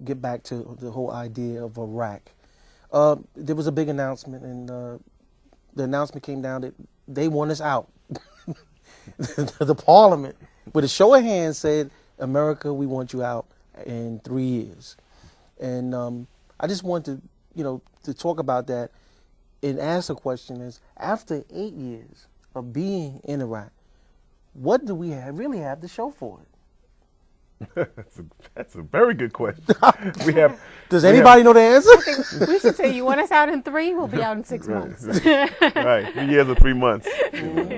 get back to the whole idea of Iraq. There was a big announcement, and the announcement came down that they want us out. The Parliament, with a show of hands, said, "America, we want you out in 3 years." And I just want to, to talk about that and ask a question: is after 8 years of being in Iraq, what do we really have to show for it? That's a very good question. We have. Does anybody know the answer? We should say, you want us out in 3, we'll be out in 6 months. Right, 3 years or 3 months.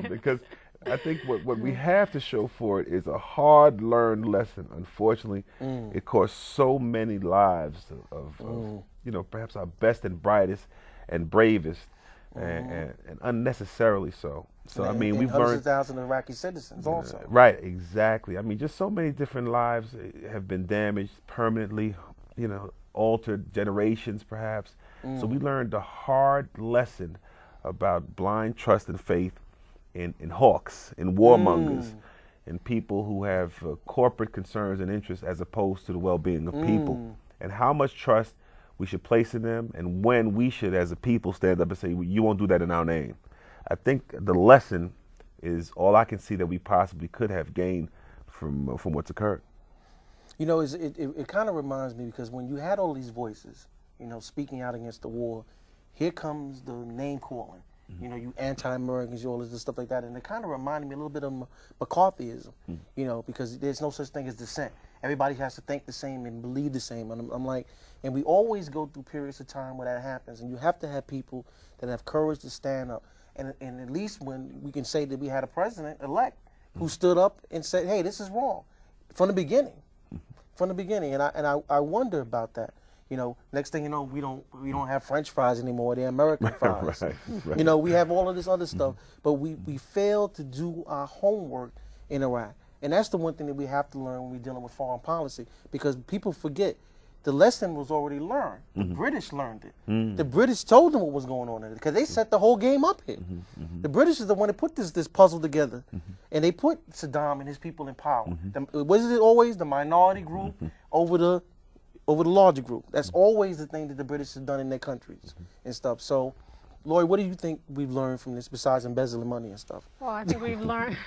Because I think what we have to show for it is a hard-learned lesson. Unfortunately, it cost so many lives of perhaps our best and brightest and bravest, and unnecessarily so. So I mean, we've hundreds learned of thousands of Iraqi citizens also. Right, exactly. I mean, just so many different lives have been damaged permanently, altered, generations perhaps. So we learned a hard lesson about blind trust and faith in hawks, in warmongers, in people who have corporate concerns and interests as opposed to the well-being of people, and how much trust we should place in them, and when we should, as a people, stand up and say, "You won't do that in our name." I think the lesson is all I can see that we possibly could have gained from what's occurred. It kind of reminds me, because when you had all these voices, speaking out against the war, here comes the name calling. You anti-Americans, you all this stuff like that, and it kind of reminded me a little bit of McCarthyism, because there's no such thing as dissent. Everybody has to think the same and believe the same, and I'm like, and we always go through periods of time where that happens, and you have to have people that have courage to stand up, and at least when we can say that we had a president-elect who stood up and said, "Hey, this is wrong," from the beginning, and I wonder about that. Next thing you know, we don't have French fries anymore. They're American fries. Right. We have all of this other stuff, but we fail to do our homework in Iraq. And that's the one thing that we have to learn when we're dealing with foreign policy, because people forget the lesson was already learned. The British learned it. The British told them what was going on in it, because they set the whole game up here. The British is the one that put this puzzle together, and they put Saddam and his people in power. Was it always the minority group over the larger group? That's always the thing that the British have done in their countries and stuff. So, Lloyd, what do you think we've learned from this besides embezzling money and stuff? Well, I think we've learned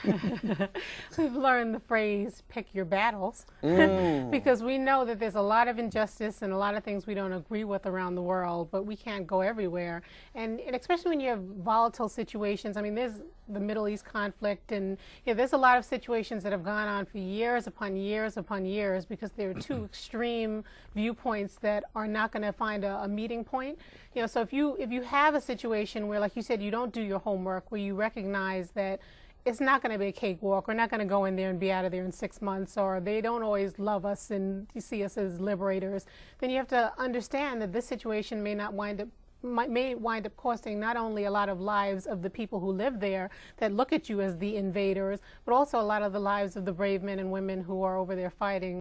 the phrase "pick your battles," because we know that there's a lot of injustice and a lot of things we don't agree with around the world, but we can't go everywhere. And especially when you have volatile situations. I mean, there's the Middle East conflict, and there's a lot of situations that have gone on for years upon years upon years, because there are two extreme viewpoints that are not going to find a meeting point. So if you have a situation where, like you said, you don't do your homework, where you recognize that it's not going to be a cakewalk, we're not going to go in there and be out of there in 6 months, or they don't always love us and see us as liberators, then you have to understand that this situation may wind up costing not only a lot of lives of the people who live there that look at you as the invaders, but also a lot of the lives of the brave men and women who are over there fighting.